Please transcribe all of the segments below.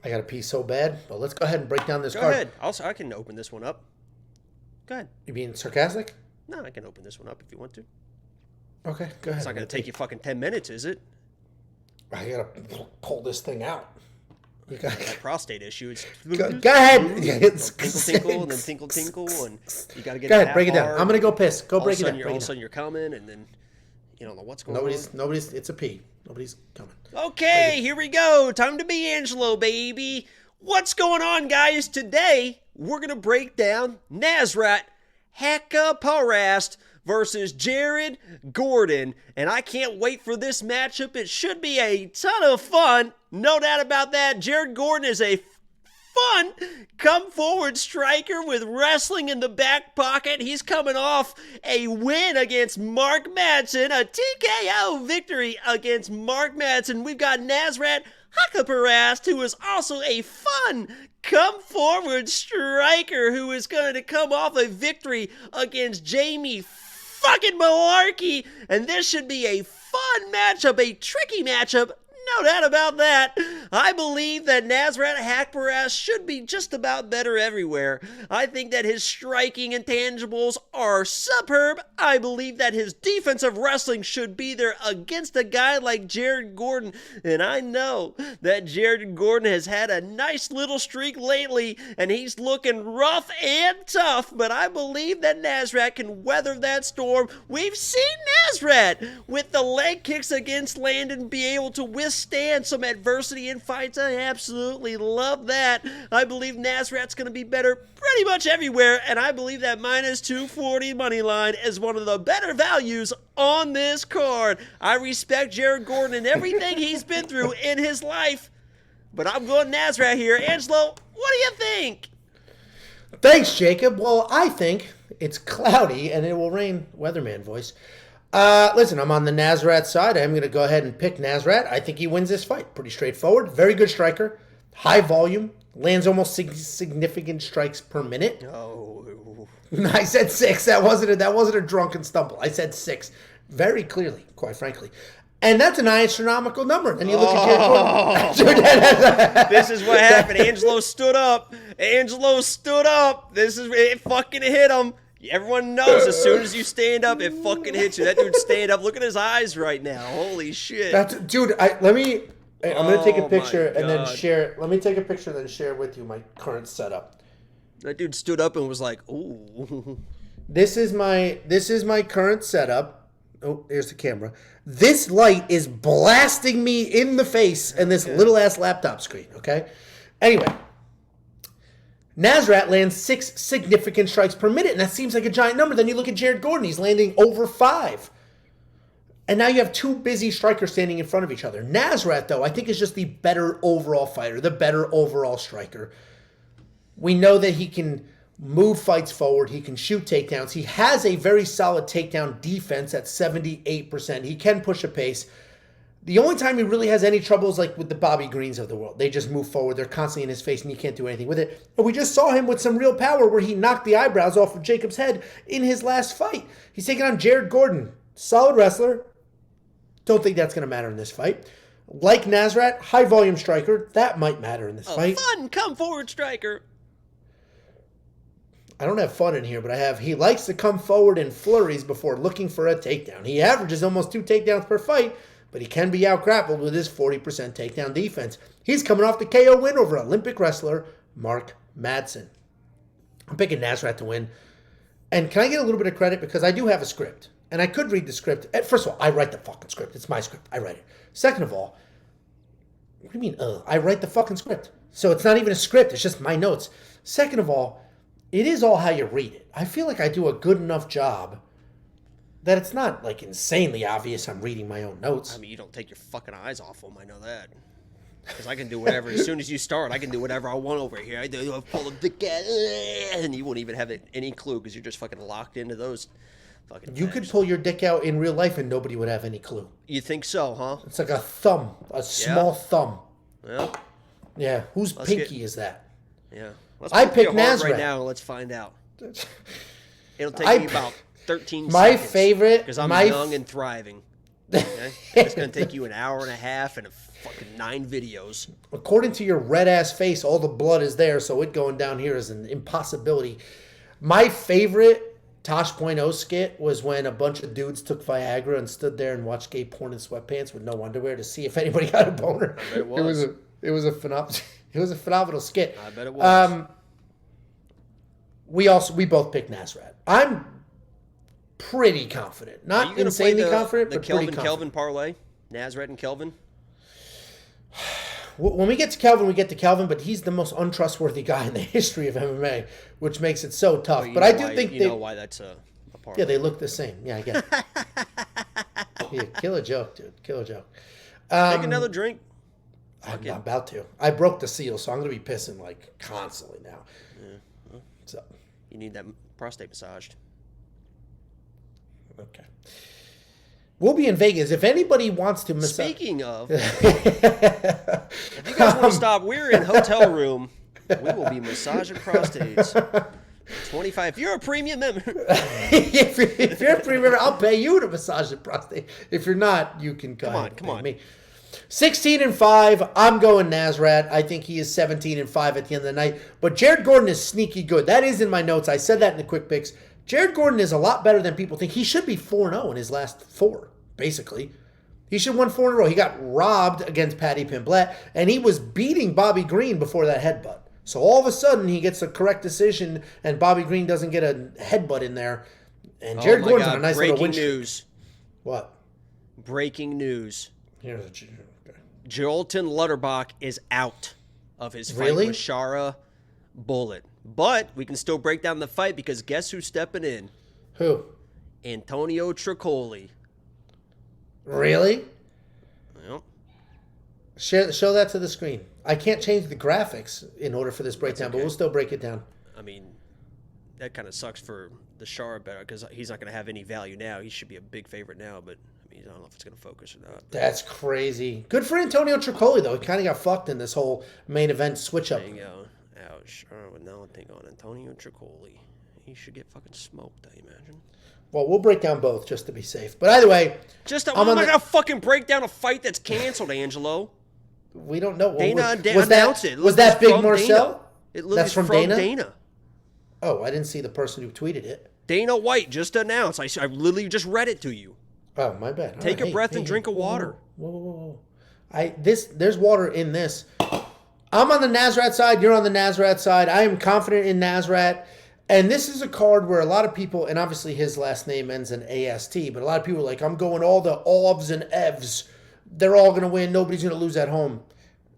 I got to pee so bad. Well, let's go ahead and break down this Go card. ahead. Also, I can open this one up. Go ahead. You being sarcastic? No, I can open this one up if you want to. Okay, go ahead. It's not going to take you fucking 10 minutes, is it? I got to pull this thing out. You got That prostate issue. It's go ahead. tinkle, tinkle, and then tinkle, tinkle, and you got to get Go it ahead, half break it down. hard. I'm going to go piss. Go All break of it a down. sudden, all of a sudden you're coming, and then you don't know what's going on. Nobody's, it's a pee. Nobody's coming. Okay, here we go. Time to be Angelo, baby. What's going on, guys? Today, we're going to break down Nasrat Haqparast versus Jared Gordon. And I can't wait for this matchup. It should be a ton of fun. No doubt about that. Jared Gordon is a fun come forward striker with wrestling in the back pocket. He's coming off a win against Mark Madsen, a TKO victory against Mark Madsen. We've got Nasrat Haqparast, who is also a fun come forward striker who is going to come off a victory against Jamie fucking Malarkey. And this should be a fun matchup, a tricky matchup. No doubt about that. I believe that Nasrat Haqparast should be just about better everywhere. I think that his striking intangibles are superb. I believe that his defensive wrestling should be there against a guy like Jared Gordon. And I know that Jared Gordon has had a nice little streak lately, and he's looking rough and tough. But I believe that Nasrat can weather that storm. We've seen Nasrat with the leg kicks against Landon be able to withstand some adversity in fights. I absolutely love that. I believe Nasrat's going to be better pretty much everywhere, and I believe that minus 240 money line is one of the better values on this card. I respect Jared Gordon and everything he's been through in his life, but I'm going Nasrat here. Angelo, what do you think? Thanks, Jacob. Well, I think it's cloudy and it will rain, weatherman voice. Listen, I'm on the Nasrat side. I'm going to go ahead and pick Nasrat. I think he wins this fight. Pretty straightforward. Very good striker. High volume. Lands almost significant strikes per minute. Oh. I said 6. That wasn't a drunken stumble. I said 6. Very clearly, quite frankly. And that's an astronomical number. Then you look at Jared Gordon. This is what happened. Angelo stood up. It fucking hit him. Everyone knows as soon as you stand up, it fucking hits you. That dude stand up. Look at his eyes right now. Holy shit. I'm going to take a picture and then share. Let me take a picture and then share with you my current setup. That dude stood up and was like, ooh. This is my current setup. Oh, there's the camera. This light is blasting me in the face and this little ass laptop screen, okay? Anyway, Nasrat lands 6 significant strikes per minute, and that seems like a giant number. Then you look at Jared Gordon. He's landing over 5. And now you have 2 busy strikers standing in front of each other. Nasrat, though, I think is just the better overall fighter, the better overall striker. We know that he can move fights forward. He can shoot takedowns. He has a very solid takedown defense at 78%. He can push a pace. The only time he really has any trouble is like with the Bobby Greens of the world. They just move forward. They're constantly in his face, and you can't do anything with it. But we just saw him with some real power where he knocked the eyebrows off of Jacob's head in his last fight. He's taking on Jared Gordon. Solid wrestler. Don't think that's going to matter in this fight. Like Nasrat, high-volume striker. That might matter in this fight. Fun come-forward striker. I don't have fun in here, but he likes to come forward in flurries before looking for a takedown. He averages almost 2 takedowns per fight, but he can be out-grappled with his 40% takedown defense. He's coming off the KO win over Olympic wrestler Mark Madsen. I'm picking Nasrat to win. And can I get a little bit of credit? Because I do have a script. And I could read the script. First of all, I write the fucking script. It's my script. I write it. Second of all, what do you mean, I write the fucking script. So it's not even a script. It's just my notes. Second of all, it is all how you read it. I feel like I do a good enough job that it's not like insanely obvious I'm reading my own notes. I mean, you don't take your fucking eyes off them. I know that. Because I can do whatever. As soon as you start, I can do whatever I want over here. I pull the dick out, and you won't even have any clue because you're just fucking locked into those fucking You could pull your dick out in real life and nobody would have any clue. You think so, huh? It's like a thumb, a small thumb. Well, yeah. Whose pinky is that? Yeah. I pick Nasrat right now, and let's find out. It'll take me about 13 my seconds. favorite, because I'm young and thriving. Okay? It's going to take you an hour and a half and fucking 9 videos. According to your red-ass face, all the blood is there, so it going down here is an impossibility. My favorite Tosh.0 skit was when a bunch of dudes took Viagra and stood there and watched gay porn in sweatpants with no underwear to see if anybody got a boner. I bet it was. It was a phenomenal skit. I bet it was. We both picked Nasrat. I'm pretty confident. Not insanely confident, but pretty confident. Kelvin parlay? Nasrat and Kelvin? When we get to Kelvin, we get to Kelvin, but he's the most untrustworthy guy in the history of MMA, which makes it so tough. Well, but I do think you know why that's a parlay. Yeah, they look the same. Yeah, I get it. Yeah, kill a joke, dude. Kill a joke. Take another drink. I'm about to. I broke the seal, so I'm going to be pissing like constantly now. Yeah. Well, so you need that prostate massaged. Okay. We'll be in Vegas. If anybody wants to massage. Speaking of, if you guys want to stop, we're in hotel room. We will be massaging prostates. 25. If you're a premium member. if you're a premium member, I'll pay you to massage the prostate. If you're not, you can come on. Me. 16-5. I'm going Nasrat. I think he is 17-5 at the end of the night. But Jared Gordon is sneaky good. That is in my notes. I said that in the quick picks. Jared Gordon is a lot better than people think. He should be 4-0 in his last 4, basically. He should have won 4 in a row. He got robbed against Paddy Pimblett, and he was beating Bobby Green before that headbutt. So all of a sudden, he gets a correct decision, and Bobby Green doesn't get a headbutt in there. And Jared Gordon's on a nice little win. Breaking news. What? Breaking news. Here's okay. Jolton Lutterbach is out of his fight Really? with Shara Bullet. But we can still break down the fight because guess who's stepping in? Who? Antonio Tricoli. Really? Well, Show that to the screen. I can't change the graphics in order for this breakdown, but we'll still break it down. I mean, that kind of sucks for the Shara better because he's not going to have any value now. He should be a big favorite now, but I mean, I don't know if it's going to focus or not. That's crazy. Good for Antonio Tricoli, though. He kind of got fucked in this whole main event switch-up. Ouch. Now I'm thinking on Antonio Tricoli. He should get fucking smoked, I imagine. Well, we'll break down both just to be safe. But either way... I'm not going to fucking break down a fight that's canceled, Angelo. We don't know. Dana announced it. Was that Big Marcel? That's from Dana. Oh, I didn't see the person who tweeted it. Dana White just announced. I literally just read it to you. Oh, my bad. Take a breath and drink of water. Whoa. There's water in this. I'm on the Nasrat side. You're on the Nasrat side. I am confident in Nasrat. And this is a card where a lot of people, and obviously his last name ends in AST, but a lot of people are like, I'm going all the Ovs and Evs. They're all going to win. Nobody's going to lose at home.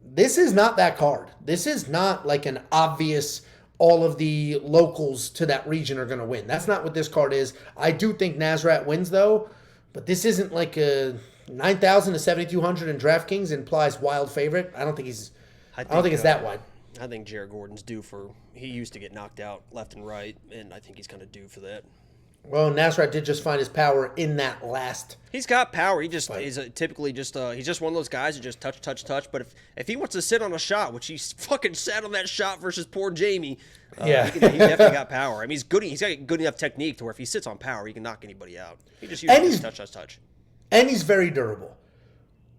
This is not that card. This is not like an obvious all of the locals to that region are going to win. That's not what this card is. I do think Nasrat wins, though, but this isn't like a 9,000 to 7,200 in DraftKings implies wild favorite. I don't think it's that wide. I think Jared Gordon's due for. He used to get knocked out left and right, and I think he's kind of due for that. Well, Nasrat did just find his power in that last. He's got power. He just is typically just he's just one of those guys who just touch. But if he wants to sit on a shot, which he's fucking sat on that shot versus poor Jamie, he definitely got power. I mean, he's good. He's got good enough technique to where if he sits on power, he can knock anybody out. He just uses touch. And he's very durable,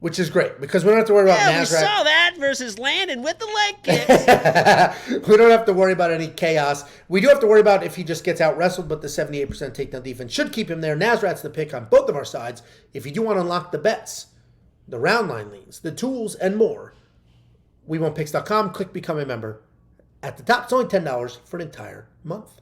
which is great because we don't have to worry about Nasrat. We saw that versus Landon with the leg kicks. We don't have to worry about any chaos. We do have to worry about if he just gets out wrestled, but the 78% takedown defense should keep him there. Nasrat's the pick on both of our sides. If you do want to unlock the bets, the round line leans, the tools, and more, WeWantPicks.com. Click Become a Member. At the top, it's only $10 for an entire month.